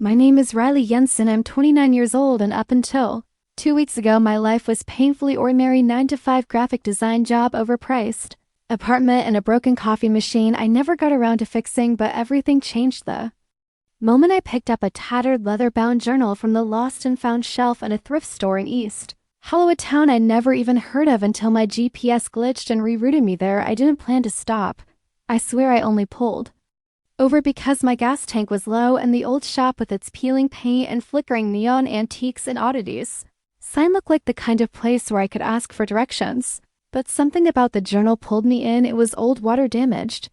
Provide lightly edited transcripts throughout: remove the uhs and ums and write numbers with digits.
My name is Riley Jensen. I'm 29 years old, and up until 2 weeks ago, my life was painfully ordinary 9-to-5 graphic design job, overpriced apartment, and a broken coffee machine I never got around to fixing, but everything changed the moment I picked up a tattered leather-bound journal from the lost and found shelf in a thrift store in East Hollow, a town I'd never even heard of until my GPS glitched and rerouted me there. I didn't plan to stop. I swear I only pulled over because my gas tank was low, and the old shop with its peeling paint and flickering neon antiques and oddities sign looked like the kind of place where I could ask for directions. But something about the journal pulled me in. It was old, water damaged,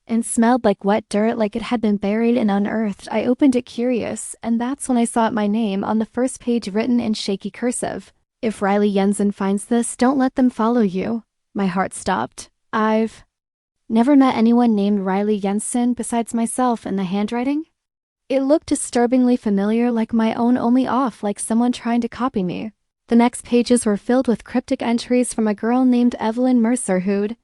and smelled like wet dirt, like it had been buried and unearthed. I opened it curious, and that's when I saw my name on the first page written in shaky cursive. If Riley Jensen finds this, don't let them follow you. My heart stopped. I've never met anyone named Riley Jensen besides myself, and the handwriting? It looked disturbingly familiar, like my own, only off, like someone trying to copy me. The next pages were filled with cryptic entries from a girl named Evelyn Mercer who'd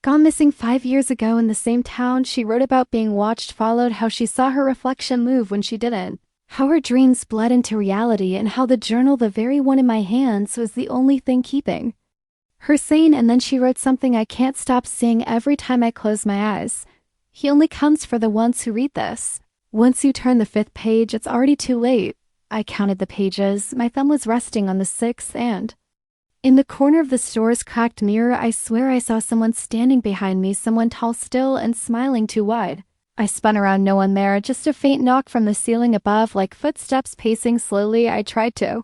gone missing 5 years ago in the same town. She wrote about being watched, followed, how she saw her reflection move when she didn't, how her dreams bled into reality, and how the journal, the very one in my hands, was the only thing keeping her sane. And then she wrote something I can't stop seeing every time I close my eyes. He only comes for the ones who read this. Once you turn the 5th page, it's already too late. I counted the pages. My thumb was resting on the 6th, and in the corner of the store's cracked mirror, I swear I saw someone standing behind me, someone tall, still, and smiling too wide. I spun around, no one there, just a faint knock from the ceiling above, like footsteps pacing slowly. I tried to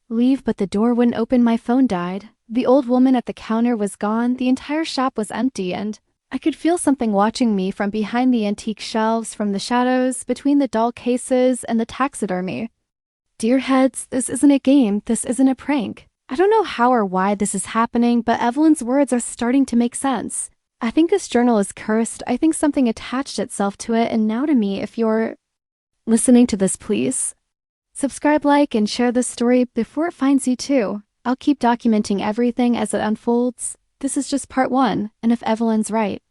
leave, but the door wouldn't open. My phone died. The old woman at the counter was gone. The entire shop was empty, and I could feel something watching me from behind the antique shelves, from the shadows, between the doll cases and the taxidermy. Dear heads, this isn't a game. This isn't a prank. I don't know how or why this is happening, but Evelyn's words are starting to make sense. I think this journal is cursed. I think something attached itself to it, and now to me, if you're listening to this, please subscribe, like, and share this story before it finds you too. I'll keep documenting everything as it unfolds. This is just part 1, and if Evelyn's right,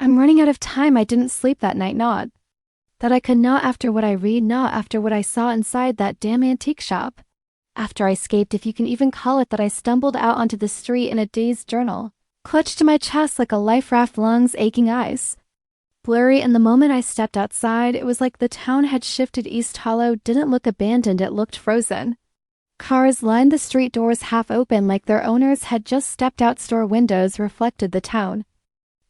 I'm running out of time. I didn't sleep that night, not that I could, not after what I read, not after what I saw inside that damn antique shop. After I escaped, if you can even call it that, I stumbled out onto the street in a dazed journal, clutched to my chest like a life raft, lungs aching, eyes blurry. And the moment I stepped outside, it was like the town had shifted. East Hollow didn't look abandoned, it looked frozen. Cars lined the street, doors half open, like their owners had just stepped out. Store windows reflected the town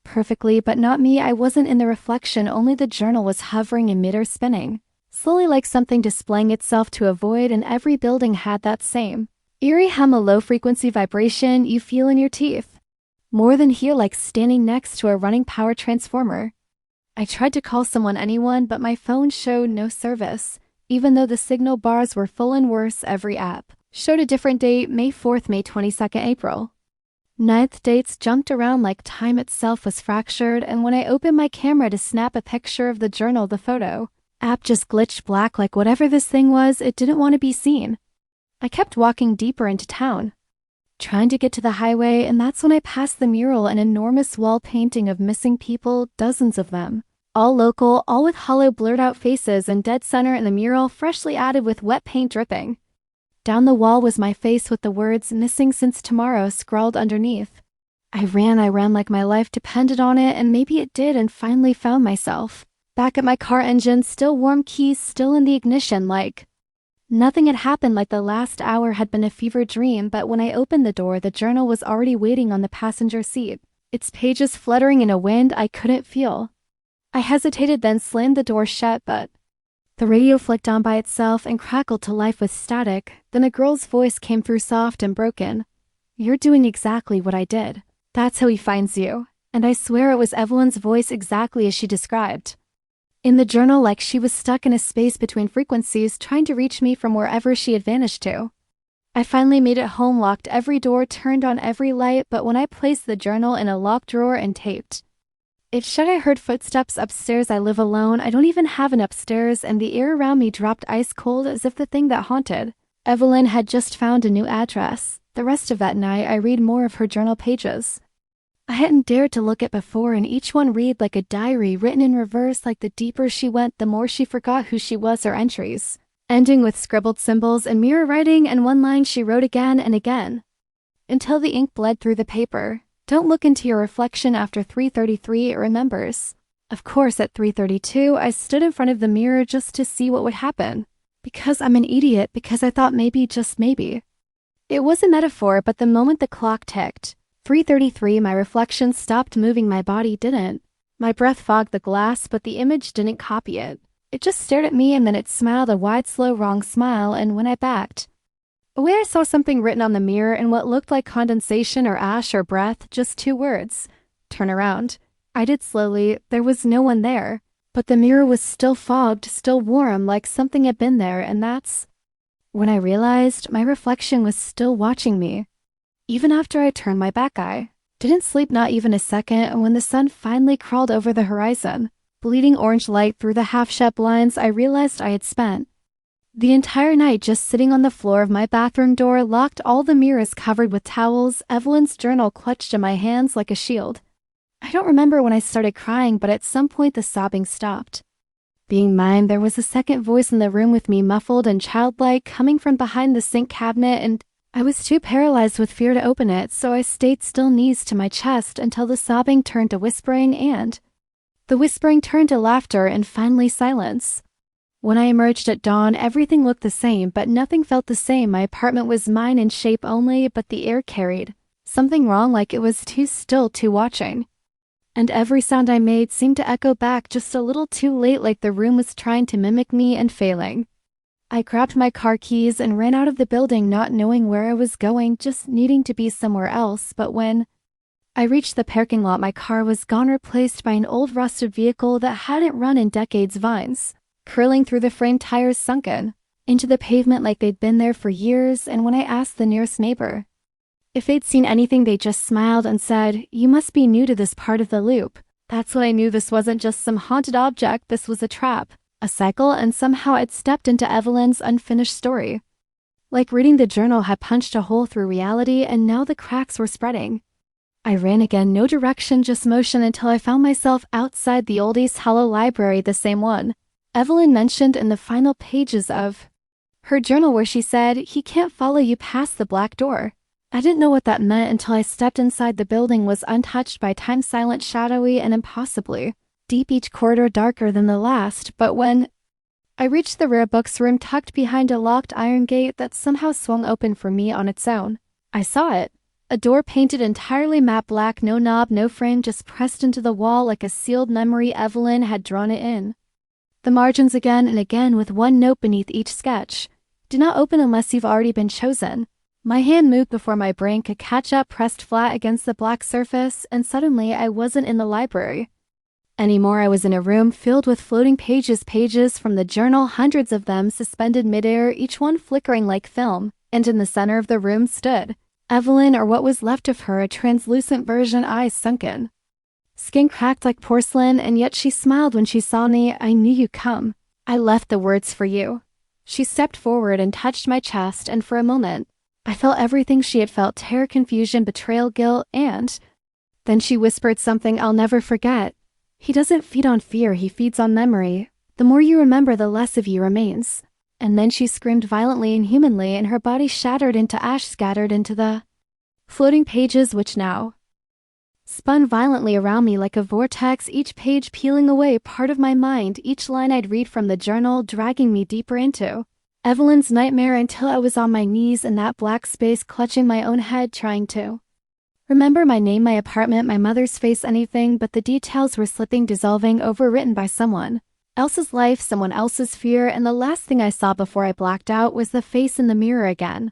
perfectly, but not me. I wasn't in the reflection, only the journal was hovering in midair, spinning slowly like something displaying itself to a void, and every building had that same eerie hum, a low-frequency vibration you feel in your teeth. More than here, like standing next to a running power transformer. I tried to call someone, anyone, but my phone showed no service, even though the signal bars were full. And worse, every app showed a different date: May 4th, May 22nd, April 9th. Dates jumped around like time itself was fractured, and when I opened my camera to snap a picture of the journal, the photo app just glitched black, like whatever this thing was, it didn't want to be seen. I kept walking deeper into town, trying to get to the highway, and that's when I passed the mural, an enormous wall painting of missing people, dozens of them, all local, all with hollow, blurred-out faces, and dead center in the mural, freshly added with wet paint dripping down the wall, was my face with the words "missing since tomorrow" scrawled underneath. I ran like my life depended on it, and maybe it did, and finally found myself back at my car, engine still warm, keys still in the ignition, like nothing had happened, like the last hour had been a fever dream. But when I opened the door, the journal was already waiting on the passenger seat, its pages fluttering in a wind I couldn't feel. I hesitated, then slammed the door shut, but the radio flicked on by itself and crackled to life with static. Then a girl's voice came through, soft and broken. "You're doing exactly what I did. That's how he finds you." And I swear it was Evelyn's voice, exactly as she described in the journal, like she was stuck in a space between frequencies, trying to reach me from wherever she had vanished to. I finally made it home, locked every door, turned on every light, but when I placed the journal in a locked drawer and taped it shut, I heard footsteps upstairs. I live alone. I don't even have an upstairs, and the air around me dropped ice cold, as if the thing that haunted Evelyn had just found a new address. The rest of that night, I read more of her journal pages. I hadn't dared to look at before, and each one read like a diary written in reverse, like the deeper she went, the more she forgot who she was or entries, ending with scribbled symbols and mirror writing, and one line she wrote again and again, until the ink bled through the paper. Don't look into your reflection after 3:33, it remembers. Of course, at 3:32, I stood in front of the mirror just to see what would happen. Because I'm an idiot, because I thought maybe, just maybe. It was a metaphor, but the moment the clock ticked 3:33, my reflection stopped moving, my body didn't. My breath fogged the glass, but the image didn't copy it. It just stared at me, and then it smiled a wide, slow, wrong smile, and when I backed away, I saw something written on the mirror in what looked like condensation or ash or breath, just 2 words. Turn around. I did slowly. There was no one there. But the mirror was still fogged, still warm, like something had been there, and that's when I realized my reflection was still watching me. Even after I turned my back, I didn't sleep, not even a second, and when the sun finally crawled over the horizon, bleeding orange light through the half-shut blinds, I realized I had spent the entire night just sitting on the floor of my bathroom door, locked, all the mirrors covered with towels, Evelyn's journal clutched in my hands like a shield. I don't remember when I started crying, but at some point the sobbing stopped being mine. There was a second voice in the room with me, muffled and childlike, coming from behind the sink cabinet, and I was too paralyzed with fear to open it, so I stayed still, knees to my chest, until the sobbing turned to whispering, and the whispering turned to laughter, and finally silence. When I emerged at dawn, everything looked the same, but nothing felt the same. My apartment was mine in shape only, but the air carried something wrong, like it was too still, too watching. And every sound I made seemed to echo back just a little too late, like the room was trying to mimic me and failing. I grabbed my car keys and ran out of the building, not knowing where I was going, just needing to be somewhere else. But when I reached the parking lot, my car was gone, replaced by an old rusted vehicle that hadn't run in decades, vines curling through the frame, tires sunken into the pavement like they'd been there for years. And when I asked the nearest neighbor if they'd seen anything, they just smiled and said, "You must be new to this part of the loop." That's when I knew this wasn't just some haunted object, this was a trap, a cycle, and somehow I'd stepped into Evelyn's unfinished story. Like reading the journal had punched a hole through reality, and now the cracks were spreading. I ran again, no direction, just motion, until I found myself outside the old East Hollow library, the same one Evelyn mentioned in the final pages of her journal, where she said, "He can't follow you past the black door." I didn't know what that meant until I stepped inside. The building was untouched by time, silent, shadowy, and impossibly deep, each corridor darker than the last. But when I reached the rare books room tucked behind a locked iron gate that somehow swung open for me on its own, I saw it. A door painted entirely matte black, no knob, no frame, just pressed into the wall like a sealed memory. Evelyn had drawn it in the margins again and again, with one note beneath each sketch: "Do not open unless you've already been chosen." My hand moved before my brain could catch up, pressed flat against the black surface, and suddenly I wasn't in the library anymore. I was in a room filled with floating pages, pages from the journal, hundreds of them suspended midair, each one flickering like film, and in the center of the room stood Evelyn, or what was left of her, a translucent version, eyes sunken, skin cracked like porcelain, and yet she smiled when she saw me. "I knew you'd come. I left the words for you." She stepped forward and touched my chest, and for a moment I felt everything she had felt: terror, confusion, betrayal, guilt, and then she whispered something I'll never forget. "He doesn't feed on fear, he feeds on memory. The more you remember, the less of you remains." And then she screamed violently, inhumanly, and her body shattered into ash, scattered into the floating pages, which now spun violently around me like a vortex, each page peeling away part of my mind, each line I'd read from the journal dragging me deeper into Evelyn's nightmare, until I was on my knees in that black space, clutching my own head, trying to remember my name, my apartment, my mother's face, anything, but the details were slipping, dissolving, overwritten by someone else's life, someone else's fear, and the last thing I saw before I blacked out was the face in the mirror again.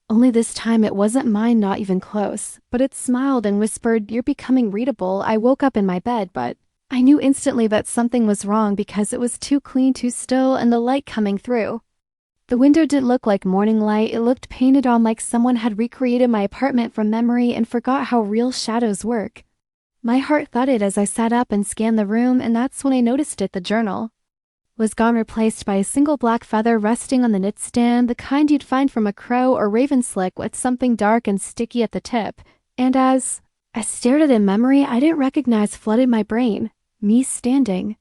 Only this time it wasn't mine, not even close, but it smiled and whispered, "You're becoming readable." I woke up in my bed, but I knew instantly that something was wrong because it was too clean, too still, and the light coming through the window didn't look like morning light. It looked painted on, like someone had recreated my apartment from memory and forgot how real shadows work. My heart thudded as I sat up and scanned the room, and that's when I noticed it. The journal was gone, replaced by a single black feather resting on the nightstand, the kind you'd find from a crow or raven, slick with something dark and sticky at the tip. And as I stared at a memory I didn't recognize flooded my brain. Me standing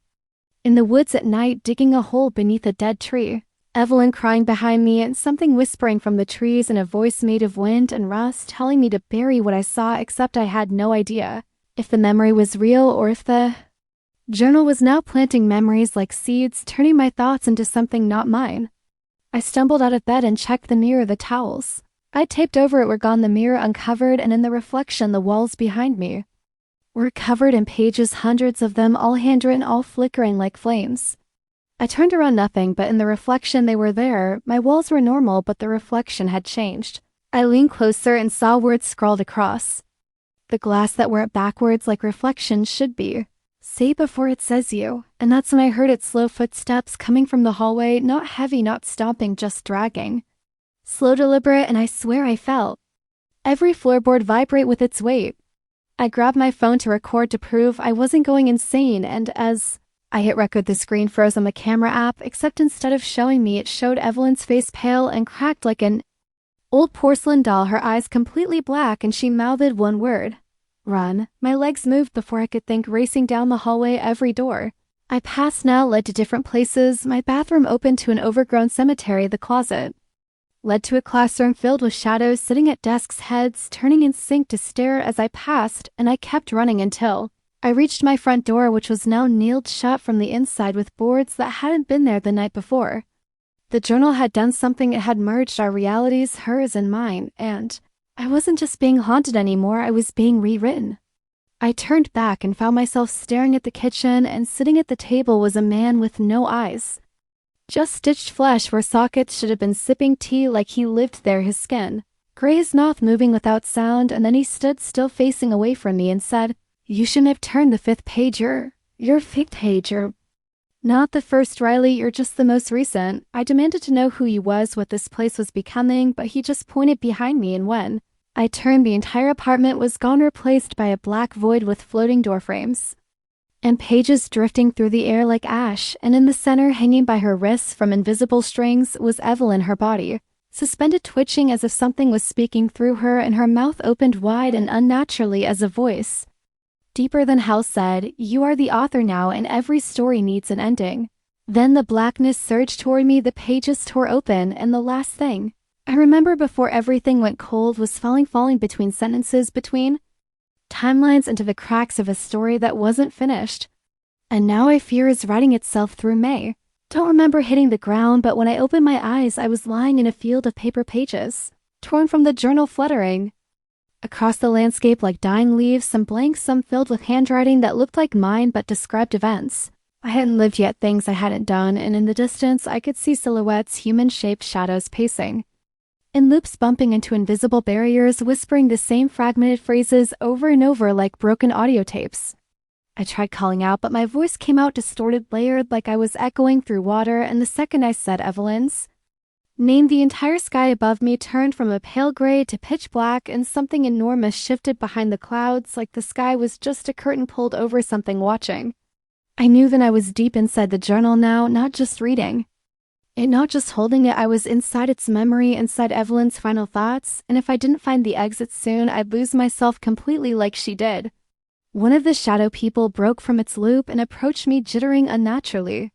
in the woods at night, digging a hole beneath a dead tree. Evelyn crying behind me and something whispering from the trees in a voice made of wind and rust telling me to bury what I saw, except I had no idea if the memory was real or if the journal was now planting memories like seeds, turning my thoughts into something not mine. I stumbled out of bed and checked the mirror. The towels I taped over it were gone, the mirror uncovered, and in the reflection the walls behind me were covered in pages, hundreds of them, all handwritten, all flickering like flames. I turned around, nothing, but in the reflection they were there. My walls were normal, but the reflection had changed. I leaned closer and saw words scrawled across the glass that were backwards like reflections should be. Say before it says you. And that's when I heard its slow footsteps coming from the hallway, not heavy, not stomping, just dragging. Slow, deliberate, and I swear I felt every floorboard vibrate with its weight. I grabbed my phone to record to prove I wasn't going insane, and as I hit record, the screen froze on the camera app, except instead of showing me, it showed Evelyn's face, pale and cracked like an old porcelain doll, her eyes completely black, and she mouthed one word. Run. My legs moved before I could think, racing down the hallway. Every door I passed now led to different places. My bathroom opened to an overgrown cemetery. The closet led to a classroom filled with shadows sitting at desks, heads turning in sync to stare as I passed, and I kept running until I reached my front door, which was now nailed shut from the inside with boards that hadn't been there the night before. The journal had done something. It had merged our realities, hers and mine, and I wasn't just being haunted anymore, I was being rewritten. I turned back and found myself staring at the kitchen, and sitting at the table was a man with no eyes. Just stitched flesh where sockets should have been, sipping tea like he lived there, his skin gray as mouth moving without sound, and then he stood still facing away from me and said, "You shouldn't have turned the 5th page, you're 5th page, you're not the first, Riley, you're just the most recent." I demanded to know who he was, what this place was becoming, but he just pointed behind me, and when I turned, the entire apartment was gone, replaced by a black void with floating door frames and pages drifting through the air like ash, and in the center, hanging by her wrists from invisible strings, was Evelyn, her body suspended, twitching as if something was speaking through her, and her mouth opened wide and unnaturally as a voice deeper than hell said, "You are the author now, and every story needs an ending." Then the blackness surged toward me, the pages tore open, and the last thing I remember before everything went cold was falling between sentences, between timelines, into the cracks of a story that wasn't finished. And now I fear is writing itself through May. Don't remember hitting the ground, but when I opened my eyes, I was lying in a field of paper pages, torn from the journal, fluttering across the landscape like dying leaves, some blank, some filled with handwriting that looked like mine but described events I hadn't lived yet, things I hadn't done, and in the distance I could see silhouettes, human-shaped shadows pacing in loops, bumping into invisible barriers, whispering the same fragmented phrases over and over like broken audio tapes. I tried calling out, but my voice came out distorted, layered, like I was echoing through water, and the second I said Evelyn's name, the entire sky above me turned from a pale gray to pitch black, and something enormous shifted behind the clouds, like the sky was just a curtain pulled over something watching. I knew then I was deep inside the journal now, not just reading it, not just holding it. I was inside its memory, inside Evelyn's final thoughts, and if I didn't find the exit soon, I'd lose myself completely like she did. One of the shadow people broke from its loop and approached me, jittering unnaturally,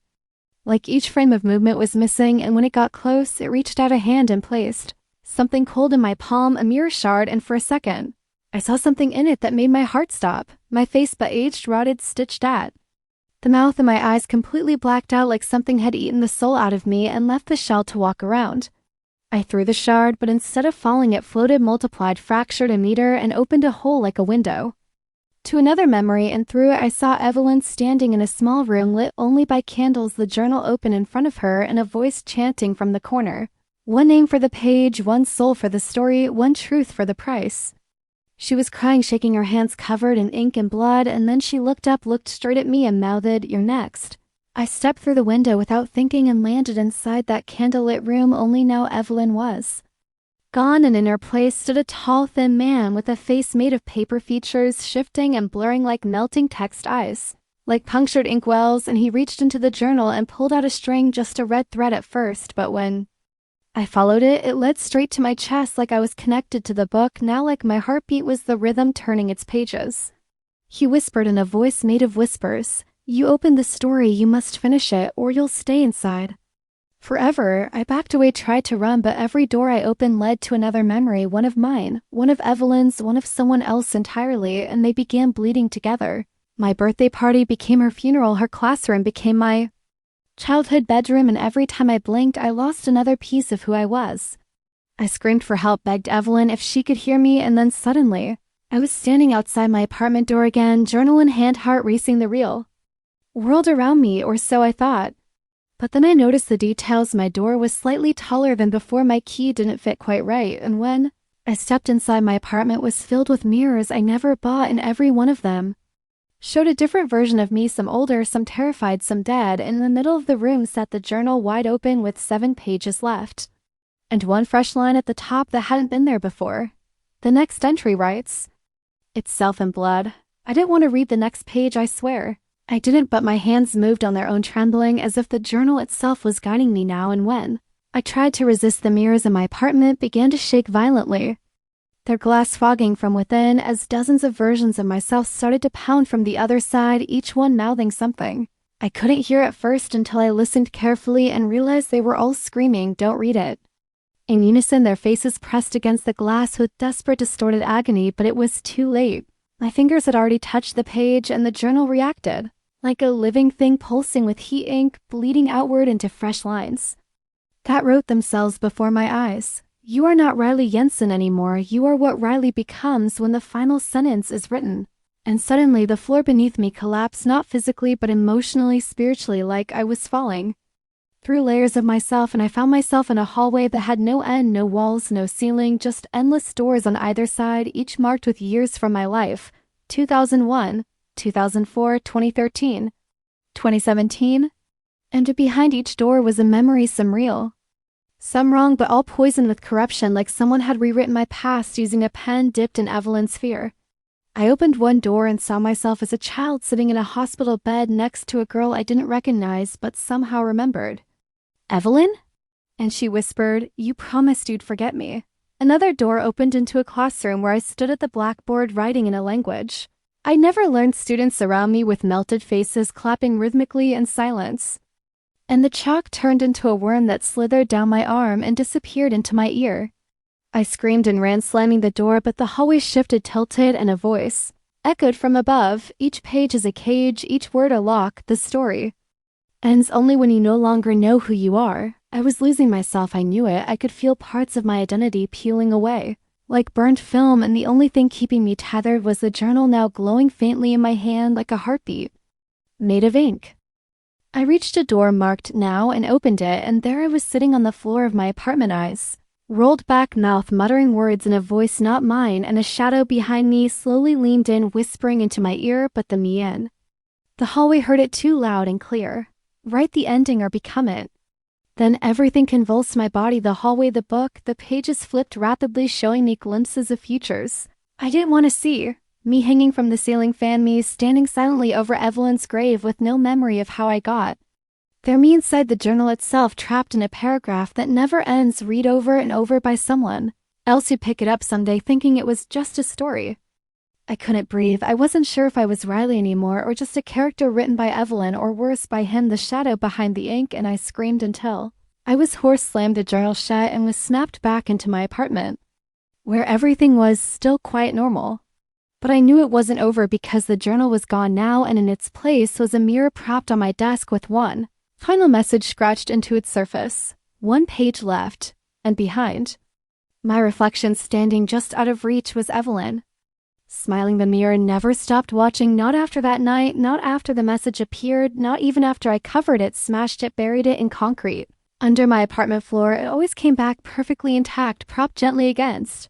like each frame of movement was missing, and when it got close, it reached out a hand and placed something cold in my palm, a mirror shard, and for a second, I saw something in it that made my heart stop. My face, but aged, rotted, stitched at the mouth, and my eyes completely blacked out, like something had eaten the soul out of me and left the shell to walk around. I threw the shard, but instead of falling, it floated, multiplied, fractured a meter, and opened a hole like a window to another memory, and through it I saw Evelyn standing in a small room lit only by candles, the journal open in front of her, and a voice chanting from the corner. One name for the page, one soul for the story, one truth for the price. She was crying, shaking her hands covered in ink and blood, and then she looked up, looked straight at me, and mouthed, "You're next." I stepped through the window without thinking and landed inside that candlelit room, only now Evelyn was gone, and in her place stood a tall, thin man with a face made of paper, features shifting and blurring like melting text, eyes like punctured ink wells, and he reached into the journal and pulled out a string, just a red thread at first, but when I followed it. It led straight to my chest like I was connected to the book, now like my heartbeat was the rhythm turning its pages. He whispered in a voice made of whispers, "You opened the story, you must finish it, or you'll stay inside." Forever, I backed away, tried to run, but every door I opened led to another memory, one of mine, one of Evelyn's, one of someone else entirely, and they began bleeding together. My birthday party became her funeral, her classroom became my childhood bedroom, and every time I blinked, I lost another piece of who I was. I screamed for help, begged Evelyn if she could hear me, and then suddenly, I was standing outside my apartment door again, journal in hand, heart racing, the real world around me, or so I thought. But then I noticed the details. My door was slightly taller than before, my key didn't fit quite right, and when I stepped inside, my apartment was filled with mirrors I never bought, and every one of them showed a different version of me, some older, some terrified, some dead. In the middle of the room sat the journal wide open with 7 pages left, and one fresh line at the top that hadn't been there before. The next entry writes, "Itself in blood." I didn't want to read the next page, I swear. I didn't, but my hands moved on their own, trembling as if the journal itself was guiding me now, and when I tried to resist, the mirrors in my apartment began to shake violently, their glass fogging from within as dozens of versions of myself started to pound from the other side, each one mouthing something. I couldn't hear at first until I listened carefully and realized they were all screaming, "Don't read it." In unison, their faces pressed against the glass with desperate, distorted agony, but it was too late. My fingers had already touched the page, and the journal reacted, like a living thing pulsing with heat ink, bleeding outward into fresh lines that wrote themselves before my eyes. "You are not Riley Jensen anymore. You are what Riley becomes when the final sentence is written." And suddenly the floor beneath me collapsed, not physically but emotionally, spiritually, like I was falling through layers of myself, and I found myself in a hallway that had no end, no walls, no ceiling, just endless doors on either side, each marked with years from my life. 2001, 2004, 2013, 2017. And behind each door was a memory, some real, some wrong, but all poisoned with corruption, like someone had rewritten my past using a pen dipped in Evelyn's fear. I opened one door and saw myself as a child sitting in a hospital bed next to a girl I didn't recognize but somehow remembered. "Evelyn?" And she whispered, "You promised you'd forget me." Another door opened into a classroom where I stood at the blackboard writing in a language I never learned, students around me with melted faces clapping rhythmically in silence. And the chalk turned into a worm that slithered down my arm and disappeared into my ear. I screamed and ran, slamming the door, but the hallway shifted, tilted, and a voice echoed from above. "Each page is a cage, each word a lock. The story ends only when you no longer know who you are." I was losing myself, I knew it. I could feel parts of my identity peeling away, like burnt film, and the only thing keeping me tethered was the journal, now glowing faintly in my hand like a heartbeat made of ink. I reached a door marked "Now" and opened it, and there I was sitting on the floor of my apartment, eyes rolled back, mouth muttering words in a voice not mine, and a shadow behind me slowly leaned in, whispering into my ear, "But the me in." The hallway heard it too loud and clear. "Write the ending or become it." Then everything convulsed my body, the hallway, the book, the pages flipped rapidly, showing me glimpses of futures I didn't want to see. Me hanging from the ceiling fan, me standing silently over Evelyn's grave with no memory of how I got there, me inside the journal itself, trapped in a paragraph that never ends, read over and over by someone else who'd pick it up someday, thinking it was just a story. I couldn't breathe. I wasn't sure if I was Riley anymore, or just a character written by Evelyn, or worse, by him, the shadow behind the ink, and I screamed until I was hoarse, slammed the journal shut, and was snapped back into my apartment, where everything was still quite normal. But I knew it wasn't over because the journal was gone now, and in its place was a mirror propped on my desk with one final message scratched into its surface. 1 page left, and behind my reflection, standing just out of reach, was Evelyn. Smiling, the mirror never stopped watching, not after that night, not after the message appeared, not even after I covered it, smashed it, buried it in concrete under my apartment floor. It always came back perfectly intact, propped gently against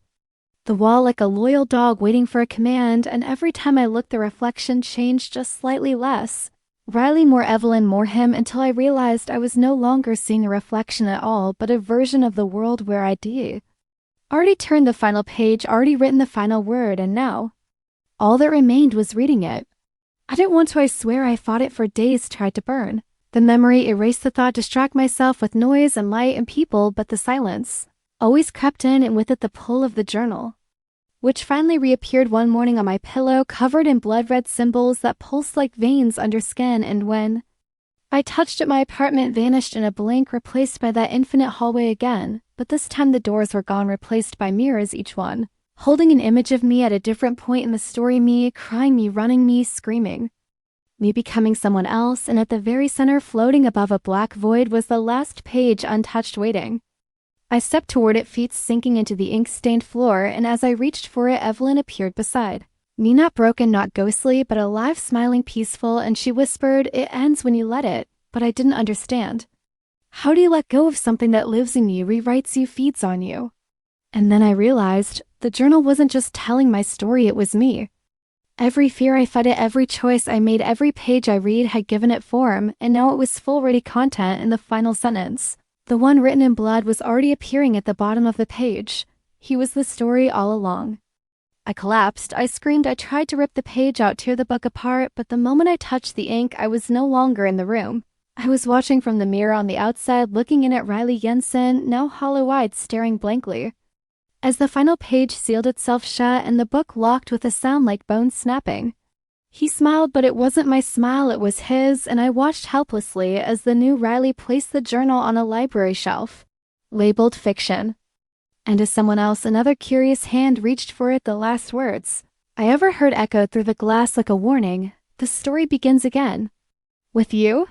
the wall like a loyal dog waiting for a command, and every time I looked, the reflection changed just slightly less. Riley more Evelyn more him, until I realized I was no longer seeing a reflection at all, but a version of the world where I'd already turned the final page, already written the final word, and now all that remained was reading it. I didn't want to, I swear. I fought it for days, tried to burn The memory erased the thought, distract myself with noise and light and people, but the silence always crept in, and with it the pull of the journal, which finally reappeared one morning on my pillow, covered in blood-red symbols that pulsed like veins under skin, and when I touched it, my apartment vanished in a blink, replaced by that infinite hallway again, but this time the doors were gone, replaced by mirrors, each one holding an image of me at a different point in the story, me crying, me running, me screaming, me becoming someone else, and at the very center, floating above a black void, was the last page untouched, waiting. I stepped toward it, feet sinking into the ink-stained floor, and as I reached for it, Evelyn appeared beside me, not broken, not ghostly, but alive, smiling, peaceful, and she whispered, "It ends when you let it." But I didn't understand. How do you let go of something that lives in you, rewrites you, feeds on you? And then I realized the journal wasn't just telling my story, it was me. Every fear I fed it, every choice I made, every page I read had given it form, and now it was full, ready content. In the final sentence, the one written in blood, was already appearing at the bottom of the page. He was the story all along. I collapsed, I screamed, I tried to rip the page out, tear the book apart, but the moment I touched the ink, I was no longer in the room. I was watching from the mirror on the outside, looking in at Riley Jensen, now hollow-eyed, staring blankly. As the final page sealed itself shut and the book locked with a sound like bones snapping, he smiled, but it wasn't my smile, it was his, and I watched helplessly as the new Riley placed the journal on a library shelf, labeled fiction. And as someone else, another curious hand, reached for it, the last words I ever heard echoed through the glass like a warning: "The story begins again. With you."